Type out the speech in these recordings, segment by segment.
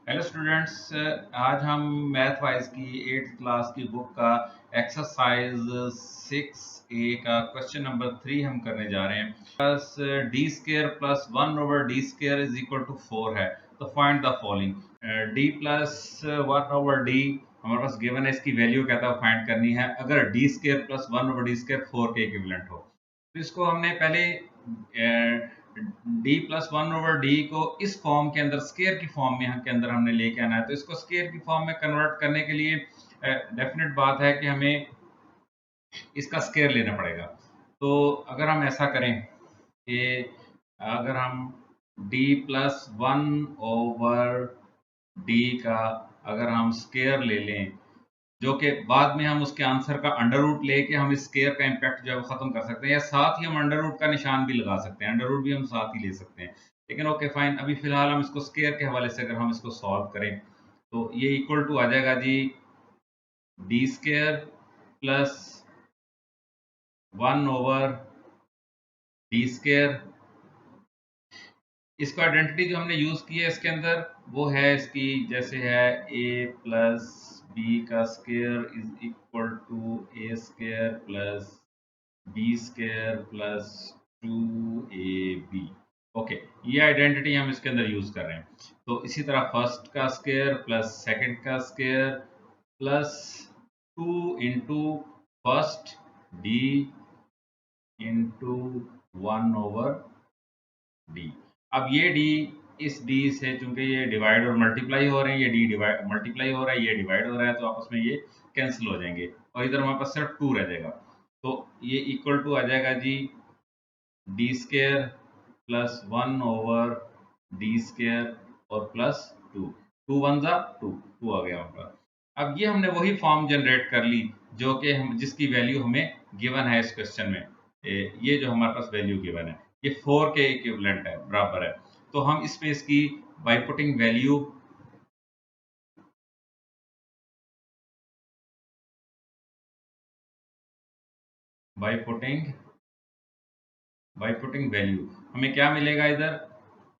Hello students, आज हम math wise की 8th क्लास की बुक का एक्सरसाइज 6A का क्वेश्चन नंबर 3 हम करने जा रहे हैं। Plus D square plus 1/d² is equal to 4 है। तो find the following. D plus 1/d हमारे पास गिवन है, इसकी वैल्यू कहता है फाइंड करनी है अगर डी स्केयर प्लस 1/d² 4 के इक्विवेलेंट हो। तो इसको हमने पहले डी प्लस 1/d को इस फॉर्म के अंदर, स्केयर की फॉर्म में के अंदर हमने लेके आना है। तो इसको स्केयर की फॉर्म में कन्वर्ट करने के लिए डेफिनेट बात है कि हमें इसका स्केयर लेना पड़ेगा। तो अगर हम ऐसा करें कि अगर हम d प्लस 1/d का अगर हम स्केयर ले लें, जो कि बाद में हम उसके आंसर का अंडर रूट लेके हम इस स्केयर का इम्पैक्ट जो है वो खत्म कर सकते हैं, या साथ ही हम अंडर रूट का निशान भी लगा सकते हैं, अंडर रूट भी हम साथ ही ले सकते हैं। लेकिन ओके फाइन, अभी फिलहाल हम इसको स्केयर के हवाले से अगर हम इसको सॉल्व करें तो ये इक्वल टू आ जाएगा जी डी स्केयर प्लस 1/d²। इसको आइडेंटिटी जो हमने यूज की है इसके अंदर वो है इसकी, जैसे है a प्लस बी का square is equal to a² plus b² plus 2ab। Okay, ये आइडेंटिटी हम इसके अंदर यूज कर रहे हैं। तो इसी तरह फर्स्ट का स्केयर प्लस सेकंड का square plus 2 into first d into 1/d। अब ये d, इस d से चूंकि ये डिवाइड और मल्टीप्लाई हो रहे हैं, ये d डिवाइड मल्टीप्लाई हो रहा है, ये डिवाइड हो रहा है, तो आपस में ये कैंसिल हो जाएंगे और इधर हमारे पास सिर्फ 2 रह जाएगा। तो ये इक्वल टू आ जाएगा जी d² प्लस 1/d² और प्लस 2। 2 1 जा 2, 2 आ गया हमारा। अब ये हमने वही फॉर्म जनरेट कर ली जो कि हम, जिसकी वैल्यू हमें गिवन है इस क्वेश्चन में। ये जो हमारे पास वैल्यू गिवन है ये 4 के इक्विवेलेंट है, बराबर है। तो हम इसमें इसकी by putting value by putting value हमें क्या मिलेगा इधर,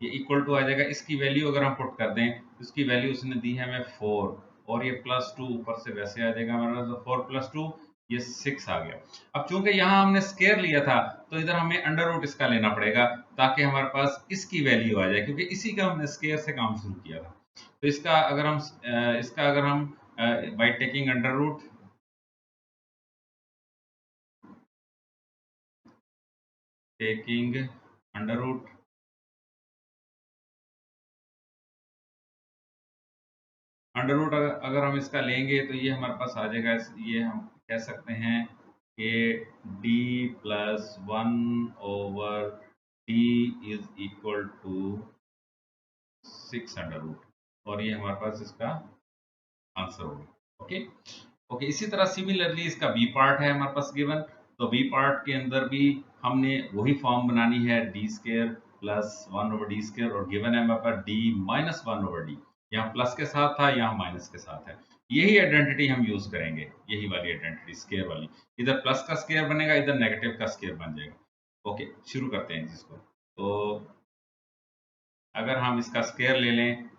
ये इक्वल टू आ जाएगा, इसकी वैल्यू अगर हम पुट कर दें तो इसकी वैल्यू उसने दी है हमें 4, और ये प्लस 2 ऊपर से वैसे आ जाएगा हमारे पास, 4 प्लस 2 ये 6 आ गया। अब चूंकि यहाँ हमने स्केयर लिया था तो इधर हमें अंडर रूट इसका लेना पड़ेगा ताकि हमारे पास इसकी वैल्यू आ जाए, क्योंकि इसी का हमने स्केयर से काम शुरू किया था। तो इसका अगर हम by taking under root, taking under root under root अगर हम इसका लेंगे तो ये हमारे पास आ जाएगा, ये हम कह सकते हैं कि d plus 1/d is equal to 6 under root, और ये हमारे पास इसका आंसर होगा। ओके ओके, इसी तरह सिमिलरली इसका बी पार्ट है हमारे पास गिवन। तो बी पार्ट के अंदर भी हमने वही फॉर्म बनानी है, d² प्लस 1/d² और गिवन है हमारे पास d माइनस 1/d। यहाँ प्लस के साथ था, यहाँ माइनस के साथ है। यही आइडेंटिटी हम यूज करेंगे, यही वाली आइडेंटिटी स्केयर वाली। इधर प्लस का स्केयर बनेगा, इधर नेगेटिव का स्केयर बन जाएगा। ओके, शुरू करते हैं इसको। तो अगर हम इसका स्केयर ले लें,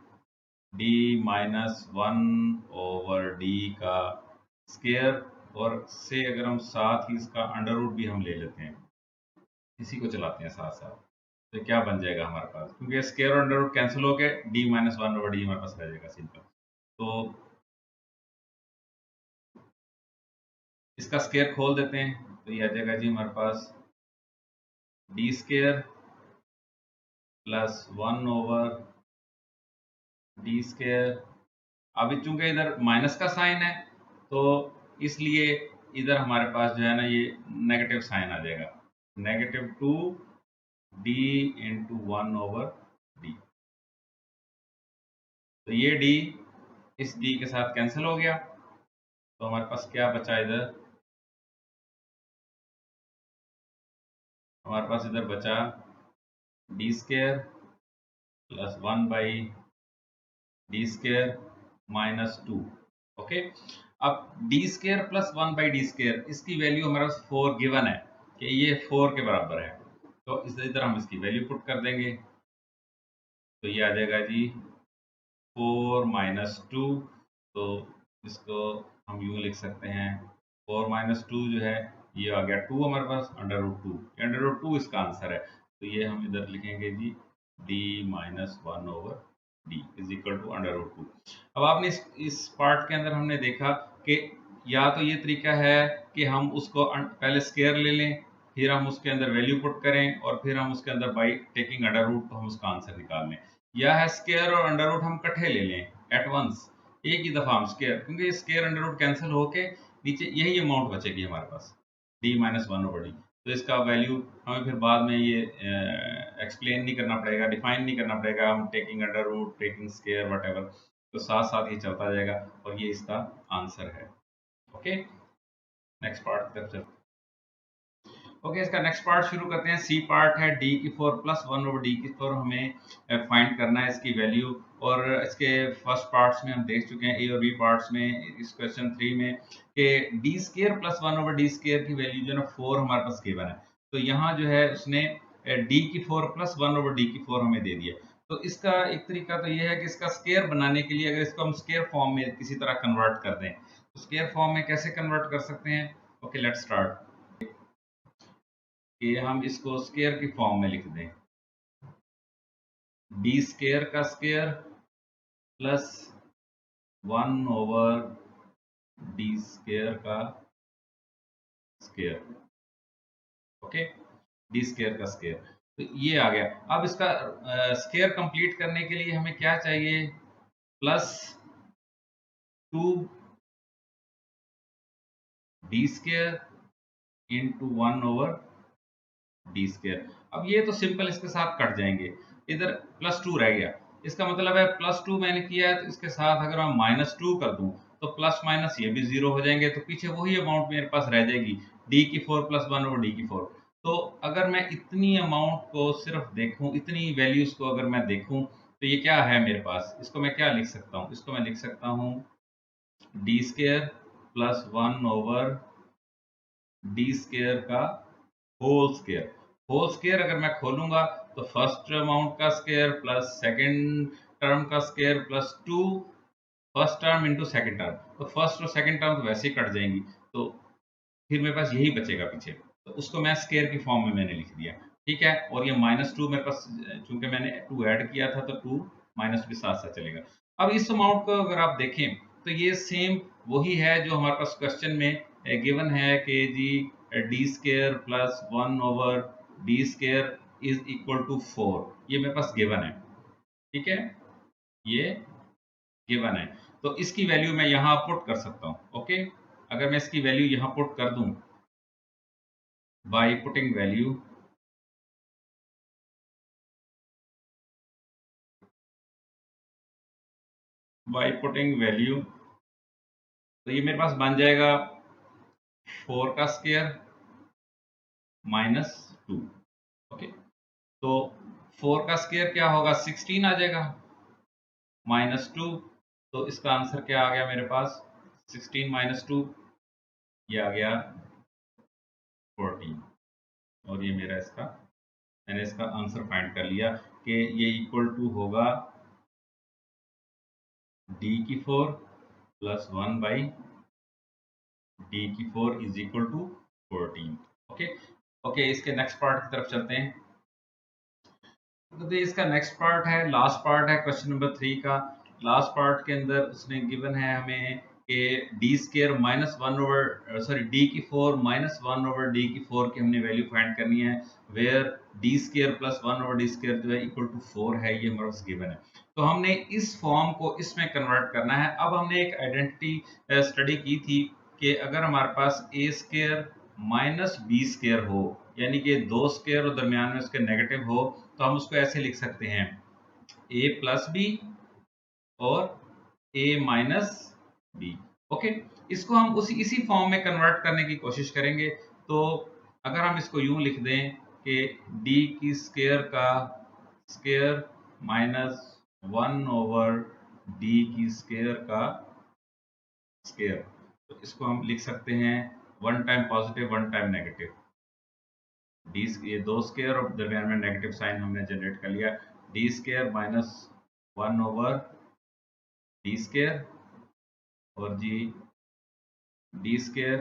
d माइनस 1/d का स्केयर, और से अगर हम साथ ही इसका अंडर रूट भी हम ले लेते हैं, इसी को चलाते हैं साथ साथ, तो क्या बन जाएगा हमारे पास, क्योंकि स्केयर और अंडर रूट कैंसिल हो गए, d माइनस 1/d हमारे पास रह जाएगा सिंपल। तो इसका स्केयर खोल देते हैं तो ये आ जाएगा जी हमारे पास d² प्लस 1/d²। अब चूंकि इधर माइनस का साइन है तो इसलिए इधर हमारे पास जो है ना ये नेगेटिव साइन आ जाएगा, -2d इंटू 1/d। तो ये d इस d के साथ कैंसिल हो गया, तो हमारे पास क्या बचा इधर, हमारे पास इधर बचा d² plus 1/d² minus 2। Okay, अब d² प्लस 1/d², इसकी वैल्यू हमारे पास 4 गिवन है कि ये 4 के बराबर है। तो इधर हम इसकी वैल्यू पुट कर देंगे, तो ये आ जाएगा जी 4 माइनस 2, तो इसको हम यूँ लिख सकते हैं 4 माइनस 2 जो है ये आ गया 2 हमारे पास अंडर रूट 2, अंडर रूट 2 इसका आंसर है। तो ये हम इधर लिखेंगे जी d minus 1 over d is equal to under root 2। अब आपने इस पार्ट के अंदर हमने देखा कि या तो ये तरीका है कि हम उसको पहले स्केयर ले लें, फिर हम उसके अंदर वैल्यू पुट करें और फिर हम उसके अंदर बाई टेकिंग अंडर रूट तो हम उसका आंसर निकाल लें, या है स्केयर और अंडर रूट हम इकट्ठे ले लें एट वंस, एक ही दफ़ा हम स्केयर, क्योंकि स्केयर अंडर रूट कैंसिल होके नीचे यही अमाउंट बचेगी हमारे पास d माइनस 1 ओवर डी। तो इसका वैल्यू हमें फिर बाद में ये एक्सप्लेन नहीं करना पड़ेगा, डिफाइन नहीं करना पड़ेगा, हम taking under root taking square वट, तो साथ साथ ये चलता जाएगा और ये इसका आंसर है। ओके, नेक्स्ट पार्ट की तरफ चलते हैं। ओके, इसका नेक्स्ट पार्ट शुरू करते हैं। सी पार्ट है डी की 4 प्लस 1 ओवर डी की 4 हमें फाइंड करना है इसकी वैल्यू, और इसके फर्स्ट पार्ट्स में हम देख चुके हैं ए और बी पार्ट्स में, इस क्वेश्चन 3 में कि D square plus 1 over D square की वैल्यू जो है ना 4 हमारे पास गिवन है। तो यहाँ जो है उसने डी की 4 प्लस 1 ओवर डी की 4 हमें दे दिया। तो इसका एक तरीका तो ये है कि इसका स्केयर बनाने के लिए अगर इसको हम स्केयर फॉर्म में किसी तरह कन्वर्ट कर दें, तो स्केयर फॉर्म में कैसे कन्वर्ट कर सकते हैं? ओके, लेट्स स्टार्ट कि हम इसको स्केयर की फॉर्म में लिख दें, डी स्केयर का square plus 1 over D square का स्केयर। ओके, डी स्केयर का स्केयर, तो ये आ गया। अब इसका स्केयर कंप्लीट करने के लिए हमें क्या चाहिए? Plus 2 D square into 1 over D square. अब ये तो सिंपल इसके साथ कट जाएंगे, इधर प्लस 2 रह गया, इसका मतलब है प्लस 2 मैंने किया है तो इसके साथ अगर मैं माइनस 2 कर दूं तो प्लस माइनस ये भी जीरो हो जाएंगे, तो पीछे वही अमाउंट मेरे पास रह जाएगी डी की 4 प्लस 1 ओवर डी की 4। तो अगर मैं इतनी अमाउंट को सिर्फ देखूं, इतनी वैल्यूज को अगर मैं देखूं, तो ये क्या है मेरे पास? इसको मैं क्या लिख सकता हूँ? इसको मैं लिख सकता हूँ D square plus 1 over D square का होल स्केयर। होल स्केयर अगर मैं खोलूंगा तो फर्स्ट अमाउंट का स्केयर प्लस सेकंड टर्म का square plus 2 first term into second term, तो फर्स्ट और सेकंड टर्म तो वैसे ही कट जाएंगी, तो फिर मेरे पास यही बचेगा पीछे, तो उसको मैं स्केयर की फॉर्म में मैंने लिख दिया। ठीक है, और ये माइनस 2 मेरे पास, चूंकि मैंने 2 ऐड किया था तो 2 माइनस भी साथ साथ चलेगा। अब इस अमाउंट को अगर आप देखें तो ये सेम वही है जो हमारे पास क्वेश्चन में गिवन है कि जी D square plus 1 over D square is equal to 4, ये मेरे पास गिवन है। ठीक है, ये गिवन है, तो इसकी वैल्यू मैं यहाँ पुट कर सकता हूँ। ओके, अगर मैं इसकी वैल्यू यहाँ पुट कर दूं by putting value, by putting value, तो ये मेरे पास बन जाएगा 4 का स्केयर माइनस 2। ओके, तो 4 का स्केयर क्या होगा? 16 आ जाएगा माइनस 2, तो इसका आंसर क्या आ गया मेरे पास? 16 माइनस 2, ये आ गया 14, और ये मेरा इसका, मैंने इसका आंसर फाइंड कर लिया कि ये इक्वल टू होगा डी की 4 प्लस 1 बाई डी की 4 is equal to 14। Okay, okay, इसके नेक्स्ट पार्ट की तरफ चलते हैं। तो इसका नेक्स्ट पार्ट है, लास्ट पार्ट है क्वेश्चन नंबर 3 का। लास्ट पार्ट के अंदर उसने गिवन है हमें कि D square minus 1 over sorry D की 4 माइनस 1 ओवर डी की 4 की हमने वैल्यू फाइंड करनी है, where D square plus 1 over D square जो है इक्वल टू 4 है, ये हमारे पास गिवन है। तो हमने इस फॉर्म को इसमें कन्वर्ट करना है। अब हमने एक आइडेंटिटी स्टडी की थी कि अगर हमारे पास ए स्केयर माइनस बी स्केयर हो, यानी कि दो स्केयर और दरमियान में उसके नेगेटिव हो, तो हम उसको ऐसे लिख सकते हैं a प्लस बी और a माइनस बी। ओके, इसको हम इसी फॉर्म में कन्वर्ट करने की कोशिश करेंगे। तो अगर हम इसको यूं लिख दें कि d की स्केयर का स्केयर माइनस 1 ओवर d की स्केयर का स्केयर, तो इसको हम लिख सकते हैं 1 time positive 1 time negative, D, ये दो स्केयर और दरमियान में नेगेटिव साइन हमने जनरेट कर लिया, D square minus 1 over D square और G D square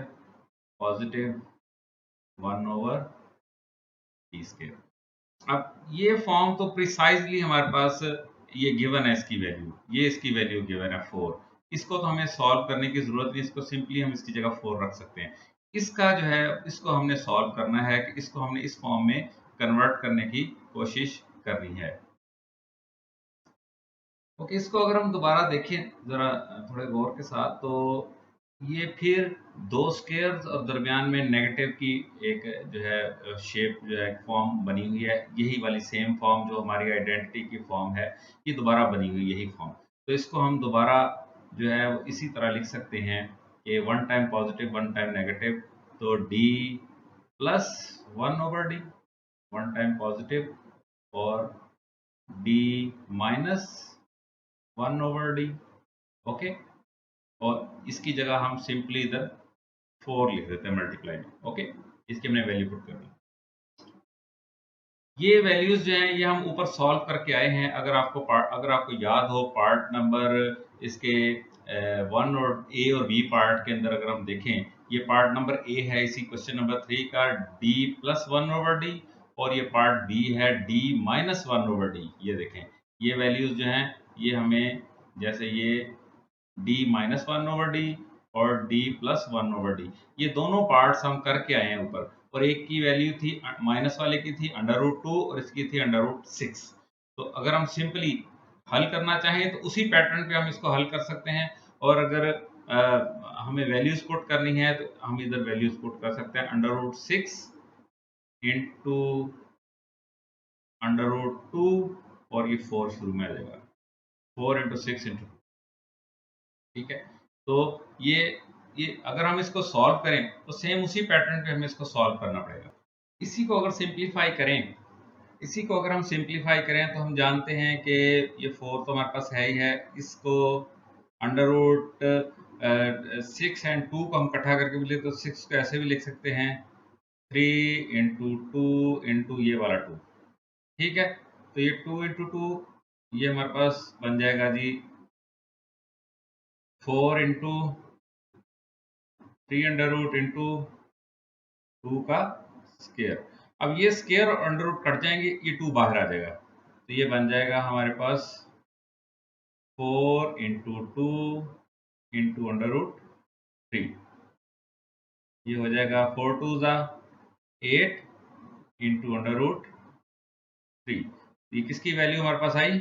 positive 1/d square. अब ये फॉर्म तो प्रिसाइजली हमारे पास ये गिवन है, इसकी वैल्यू, ये इसकी वैल्यू गिवन है 4। इसको तो हमें सॉल्व करने की जरूरत नहीं, इसको सिंपली हम इसकी जगह 4 रख सकते हैं। इसका जो है इसको हमने सॉल्व करना है कि इसको हमने इस फॉर्म में कन्वर्ट करने की कोशिश करनी है। ओके, इसको अगर हम दोबारा देखें जरा थोड़े गौर के साथ, तो ये फिर दो स्केयर्स और दरमियान में नेगेटिव की एक जो है शेप जो है फॉर्म बनी हुई है, यही वाली सेम फॉर्म जो हमारी आइडेंटिटी की फॉर्म है, ये दोबारा बनी हुई यही फॉर्म। तो इसको हम दोबारा जो है इसी तरह लिख सकते हैं कि 1 टाइम पॉजिटिव 1 टाइम नेगेटिव, तो d plus 1/d, 1 time positive, और d माइनस 1/d। ओके, और इसकी जगह हम सिंपली इधर 4 लिख देते हैं मल्टीप्लाई में। ओके, इसकी हमने वैल्यू पुट कर दी। ये वैल्यूज जो हैं ये हम ऊपर सॉल्व करके आए हैं। अगर आपको याद हो पार्ट नंबर इसके 1 और ए और बी पार्ट के अंदर अगर हम देखें, ये पार्ट नंबर ए है इसी क्वेश्चन नंबर 3 का d प्लस 1/d, और ये पार्ट बी है d माइनस 1/d। ये देखें, ये वैल्यूज जो हैं ये हमें, जैसे ये d माइनस 1/d और d प्लस 1/d, ये दोनों पार्ट्स हम करके आए हैं ऊपर। और एक की वैल्यू थी माइनस वाले की थी √2 और इसकी थी √6। तो अगर हम सिंपली हल करना चाहें तो उसी पैटर्न पे हम इसको हल कर सकते हैं, और अगर हमें वैल्यूज पुट करनी है तो हम इधर वैल्यूज पुट कर सकते हैं √6 इंटू √2, और ये 4 शुरू में आ जाएगा, 4 इंटू 6 इंटू, ठीक है। तो ये अगर हम इसको सॉल्व करें तो सेम उसी पैटर्न पे हमें इसको सॉल्व करना पड़ेगा। इसी को अगर सिंप्लीफाई करें, इसी को अगर हम सिंप्लीफाई करें तो हम जानते हैं कि ये 4 तो हमारे पास है ही है, इसको √6 एंड 2 को हम इकट्ठा करके भी लिख, तो 6 को ऐसे भी लिख सकते हैं 3 इंटू 2 इंटू ये वाला 2, ठीक है। तो ये 2 इंटू 2 ये हमारे पास बन जाएगा जी 4 इंटू 3 अंडर रूट इंटू 2 का स्केयर। अब ये स्केयर और अंडर रूट कट जाएंगे, ये 2 बाहर आ जाएगा, तो ये बन जाएगा हमारे पास 4 इंटू 2 इंटू अंडर रूट 3। ये हो जाएगा 4 2 ज़ा 8 इंटू अंडर रूट 3। ये किसकी वैल्यू हमारे पास आई,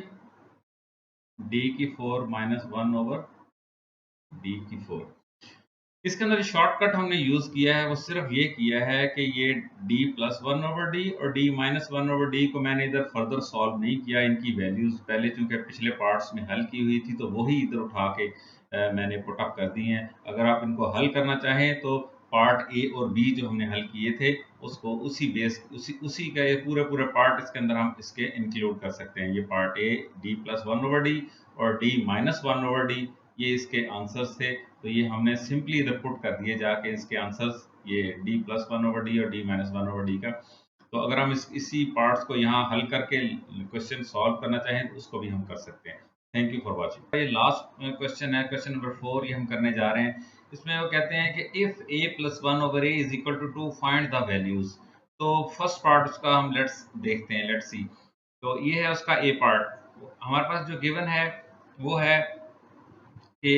d की 4 माइनस 1/d की 4। इसके अंदर शॉर्टकट हमने यूज किया है वो सिर्फ ये किया है कि ये d प्लस 1/d और d माइनस 1/d को मैंने इधर फर्दर सॉल्व नहीं किया। इनकी वैल्यूज पहले चूंकि पिछले पार्ट्स में हल की हुई थी तो वही इधर उठा के मैंने पुटअप कर दी हैं। अगर आप इनको हल करना चाहें तो पार्ट ए और बी जो हमने हल किए थे उसको उसी बेस उसी का ये पूरे पार्ट इसके अंदर हम इसके इंक्लूड कर सकते हैं। ये part A d plus 1/d और d माइनस 1/d, ये इसके आंसर्स थे। तो ये हमने सिंपली इधर पुट कर दिए जाके इसके आंसर्स, ये d प्लस 1/d और d माइनस 1/d का। तो अगर हम इसी पार्ट्स को यहाँ हल करके क्वेश्चन सॉल्व करना चाहें तो उसको भी हम कर सकते हैं। Thank you for watching. ये लास्ट क्वेश्चन है, क्वेश्चन नंबर 4 ये हम करने जा रहे हैं। इसमें वो कहते हैं कि if a plus 1/a is equal to 2 find the values. तो फर्स्ट पार्ट उसका हम लेट्स देखते हैं, लेट्स सी। तो ये है उसका ए पार्ट। हमारे पास जो गिवन है वो है कि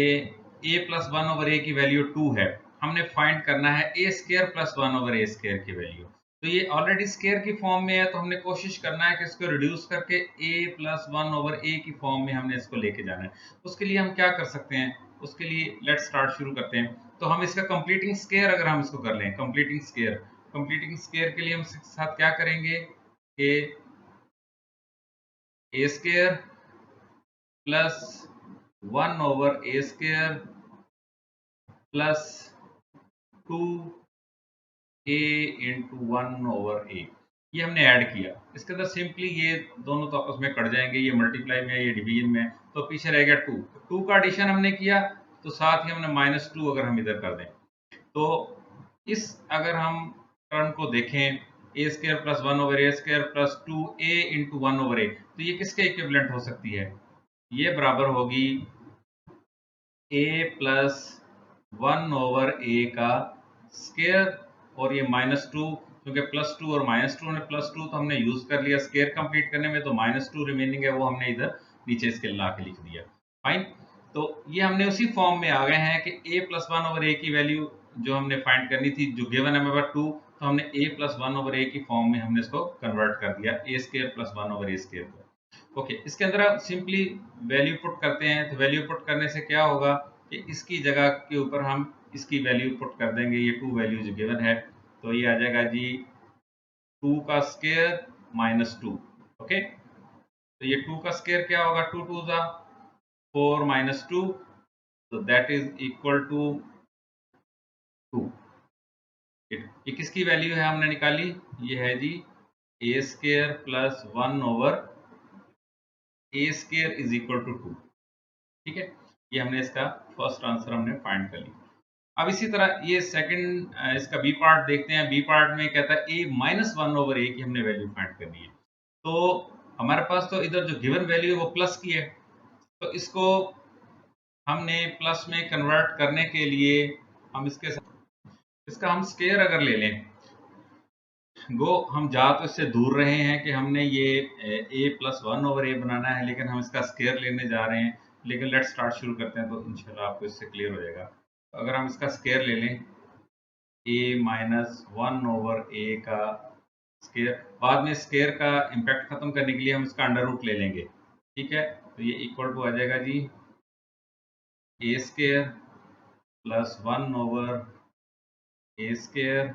a प्लस 1/a की वैल्यू 2 है। हमने फाइंड करना है a square plus 1/a square की वैल्यू। तो ये ऑलरेडी स्केयर की फॉर्म में है, तो हमने कोशिश करना है कि इसको रिड्यूस करके a प्लस 1/a की फॉर्म में हमने इसको लेके जाना है। उसके लिए हम क्या कर सकते हैं, उसके लिए लेट्स स्टार्ट शुरू करते हैं। तो हम इसका कंप्लीटिंग स्केयर अगर हम इसको कर लें, कंप्लीटिंग स्केयर के लिए हम इसके साथ क्या करेंगे कि a square plus 1/a square plus 2a into 1/a, ये हमने ऐड किया। इसके अंदर सिंपली ये दोनों तो आपस में कट जाएंगे, ये मल्टीप्लाई में है ये डिवीजन में है, तो पीछे रह गया 2। 2 का एडिशन हमने किया तो साथ ही हमने -2 अगर हम इधर कर दें तो इस अगर हम टर्म को देखें a square plus 1/a square plus 2a into 1/a, तो ये किसके इक्विवेलेंट हो सकती है, ये बराबर होगी ए प्लस 1/a का स्केयर, और ये -2, क्योंकि +2 और -2 ने +2 तो हमने यूज कर लिया स्केयर कंप्लीट करने में, तो -2 रिमेनिंग है वो हमने इधर नीचे इसके ला के लिख दिया। फाइन, तो ये हमने उसी फॉर्म में आ गए हैं कि a + 1/a की वैल्यू जो हमने फाइंड करनी थी, जो गिवन है हमारे पास 2, तो हमने a + 1/a की फॉर्म में हमने इसको कन्वर्ट कर दिया a² + 1/a² को। ओके, इसके अंदर आप सिंपली वैल्यू पुट करते हैं, तो वैल्यू पुट करने से क्या होगा कि इसकी जगह के ऊपर हम इसकी वैल्यू पुट कर देंगे, ये 2 वैल्यू जो गिवन है, तो ये आ जाएगा जी 2 का स्क्वायर -2। ओके, तो ये 2 का स्क्वायर क्या होगा, 2 2 जा 4 -2, तो दैट इज इक्वल टू 2। ये किसकी वैल्यू है हमने निकाली, ये है जी a² + 1/a² is equal to 2। ठीक है, ये हमने इसका फर्स्ट आंसर हमने फाइंड कर लिया। अब इसी तरह ये सेकंड इसका बी पार्ट देखते हैं। बी पार्ट में कहता है a - 1/a की हमने वैल्यू फाइंड करनी है। तो हमारे पास तो इधर जो गिवन वैल्यू है वो प्लस की है, तो इसको हमने प्लस में कन्वर्ट करने के लिए हम इसका हम स्केयर अगर ले लें, गो हम जा तो इससे दूर रहे हैं कि हमने ये a + 1/a बनाना है, लेकिन हम इसका स्केयर लेने जा रहे हैं। लेकिन लेट्स स्टार्ट शुरू करते हैं, तो इंशाल्लाह आपको इससे क्लियर हो जाएगा। अगर हम इसका स्केयर ले लें a - 1/a का स्केयर, बाद में स्केयर का इम्पैक्ट खत्म करने के लिए हम इसका अंडर रूट ले लेंगे। ठीक है, तो ये इक्वल टू आ जाएगा जी a² + 1/a²,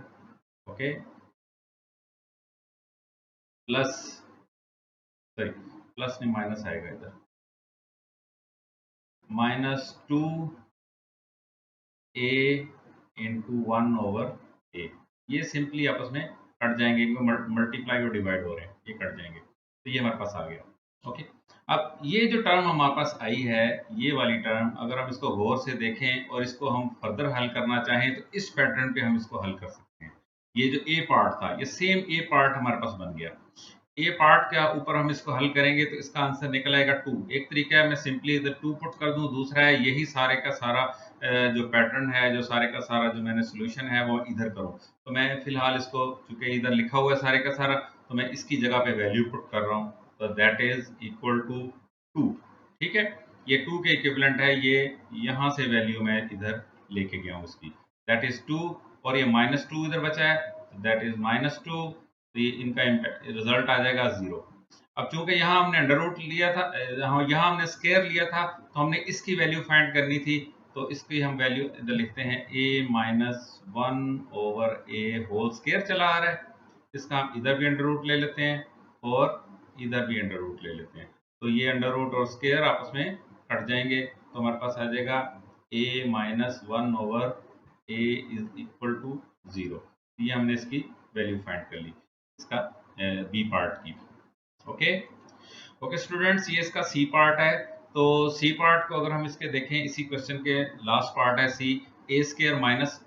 okay, plus, sorry plus नहीं माइनस आएगा इधर, -2a × 1/a। ये सिंपली आपस में कट जाएंगे, इनको मल्टीप्लाई और डिवाइड हो रहे हैं, ये कट जाएंगे, तो ये हमारे पास आ गया। ओके, अब ये जो टर्म हमारे पास आई है, ये वाली टर्म, अगर हम इसको गौर से देखें और इसको हम फर्दर हल करना चाहें, तो इस पैटर्न पे हम इसको हल कर सकते हैं। ये जो ए पार्ट था, ये सेम ए पार्ट हमारे पास बन गया। ए पार्ट के ऊपर हम इसको हल करेंगे तो इसका आंसर निकल आएगा 2। एक तरीका है मैं सिंपली इधर 2 पुट कर दूं, दूसरा है यही सारे का सारा जो पैटर्न है, जो सारे का सारा जो मैंने सोल्यूशन है वो इधर करूं। तो मैं फिलहाल इसको, चूंकि इधर लिखा हुआ है सारे का सारा, तो मैं इसकी जगह पे वैल्यू पुट कर रहा हूं, तो दैट इज इक्वल टू 2। ठीक है, ये 2 के इक्विवेलेंट है, ये यहां से वैल्यू मैं इधर लेके गया हूं इसकी, दैट इज 2, और ये -2 इधर बचा है, दैट इज -2, तो ये इनका इम्पैक्ट रिजल्ट आ जाएगा 0। अब चूंकि यहाँ हमने अंडर रूट लिया था, यहाँ हमने स्केयर लिया था, तो हमने इसकी वैल्यू फाइंड करनी थी, तो इसकी हम वैल्यू इधर लिखते हैं a - 1/a होल स्केयर चला आ रहा है, इसका हम इधर भी अंडर रूट ले लेते हैं और इधर भी अंडर रूट ले लेते हैं, तो ये अंडर रूट और स्केयर आपस में कट जाएंगे, तो हमारे पास आ जाएगा a - 1/a is equal to 0। ये हमने इसकी वैल्यू फाइंड कर ली, इसका बी पार्ट की। ओके, ओके स्टूडेंट्स, ये इसका सी पार्ट है। तो सी पार्ट को अगर हम इसके देखें, इसी क्वेश्चन के लास्ट पार्ट है सी, a² -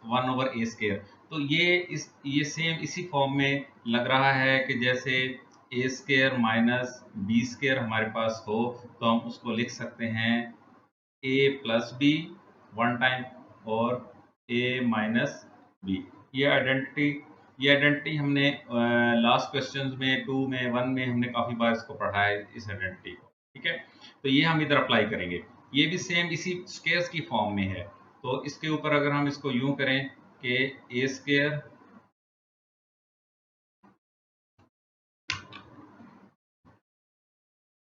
1/a²। तो ये सेम इसी फॉर्म में लग रहा है कि जैसे a² - b² हमारे पास हो, तो हम उसको लिख सकते हैं a + b वन टाइम और a - b। ये आइडेंटिटी हमने लास्ट क्वेश्चंस में 2 में 1 में हमने काफ़ी बार इसको पढ़ा है, इस आइडेंटिटी को। ठीक है, तो ये हम इधर अप्लाई करेंगे, ये भी सेम इसी स्केयर्स की फॉर्म में है। तो इसके ऊपर अगर हम इसको यूं करें कि a² -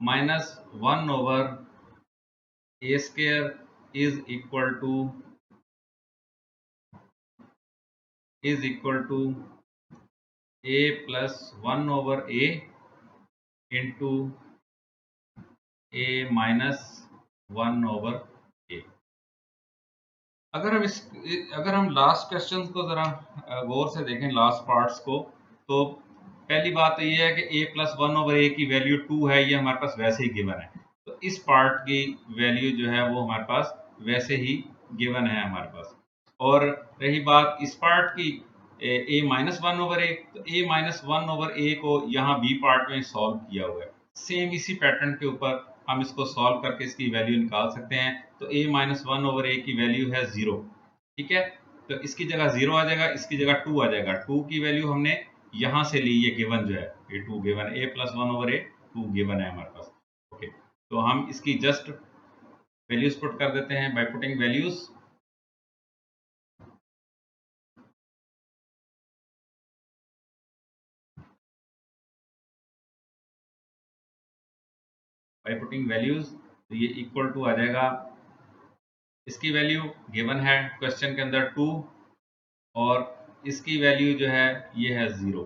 1/a² is equal to a + 1/a into a - 1/a। अगर हम लास्ट क्वेश्चन को जरा गौर से देखें, लास्ट पार्ट्स को, तो पहली बात तो ये है कि a + 1/a की वैल्यू 2 है, ये हमारे पास वैसे ही गिवन है, तो इस पार्ट की वैल्यू जो है वो हमारे पास वैसे ही गिवन है हमारे पास। और रही बात इस पार्ट की a - 1/a, तो a - 1/a को यहाँ b पार्ट में सॉल्व किया हुआ है, सेम इसी पैटर्न के ऊपर हम इसको सॉल्व करके इसकी वैल्यू निकाल सकते हैं। तो a minus one over A की वैल्यू है 0, ठीक है। तो इसकी जगह 0 आ जाएगा, इसकी जगह 2 आ जाएगा। 2 की वैल्यू हमने यहाँ से ली, ये गिवन जो है, ये 2 given, a plus one over A 2 given है हमारे पास। ओके, तो हम इसकी जस्ट वैल्यूज पुट कर देते हैं by putting values. By putting values, तो ये इक्वल टू आ जाएगा, इसकी वैल्यू गिवन है क्वेश्चन के अंदर 2, और इसकी वैल्यू जो है ये है 0।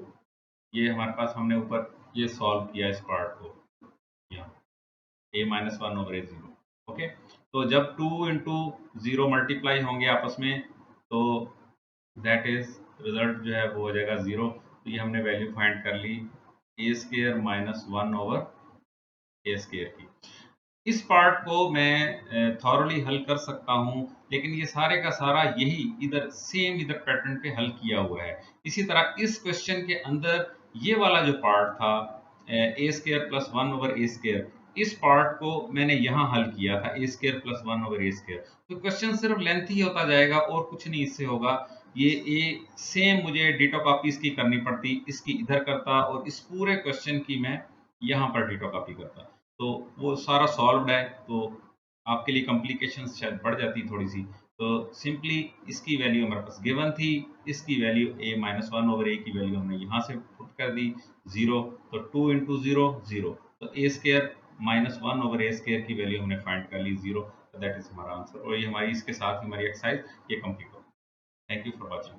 ये हमारे पास हमने ऊपर ये सॉल्व किया इस पार्ट को, यहाँ a minus one over A 0। Okay, तो जब 2 इंटू 0 मल्टीप्लाई होंगे आपस में, तो दैट इज रिजल्ट जो है वो हो जाएगा 0। तो ये हमने वैल्यू फाइंड कर ली ए स्केयर माइनस वन ओवर ए स्केयर की। इस पार्ट को मैं थॉरली हल कर सकता हूँ, लेकिन ये सारे का सारा यही इधर सेम इधर पैटर्न पे हल किया हुआ है। इसी तरह इस क्वेश्चन के अंदर ये वाला जो पार्ट था ए स्केयर प्लस वन ओवर ए स्केयर, इस पार्ट को मैंने यहाँ हल किया था ए स्केयर प्लस वन ओवर ए स्केयर। तो क्वेश्चन सिर्फ लेंथ ही होता जाएगा और कुछ नहीं इससे होगा। ये सेम मुझे डिटो कॉपी इसकी करनी पड़ती, इसकी इधर करता और इस पूरे क्वेश्चन की मैं यहाँ पर डिटो कॉपी करता, तो वो सारा सॉल्व्ड है। तो आपके लिए कॉम्प्लिकेशंस शायद बढ़ जाती थोड़ी सी। तो सिंपली इसकी वैल्यू हमारे पास गिवन थी, इसकी value a minus one over A की वैल्यू हमने यहाँ से पुट कर दी 0। तो 2 इंटू 0 0, तो a square minus one over A square की वैल्यू हमने फाइंड कर ली 0। दैट इज हमारा आंसर, और ये हमारी इसके साथ हमारी एक्सरसाइज ये कंप्लीट हो। Thank you for watching.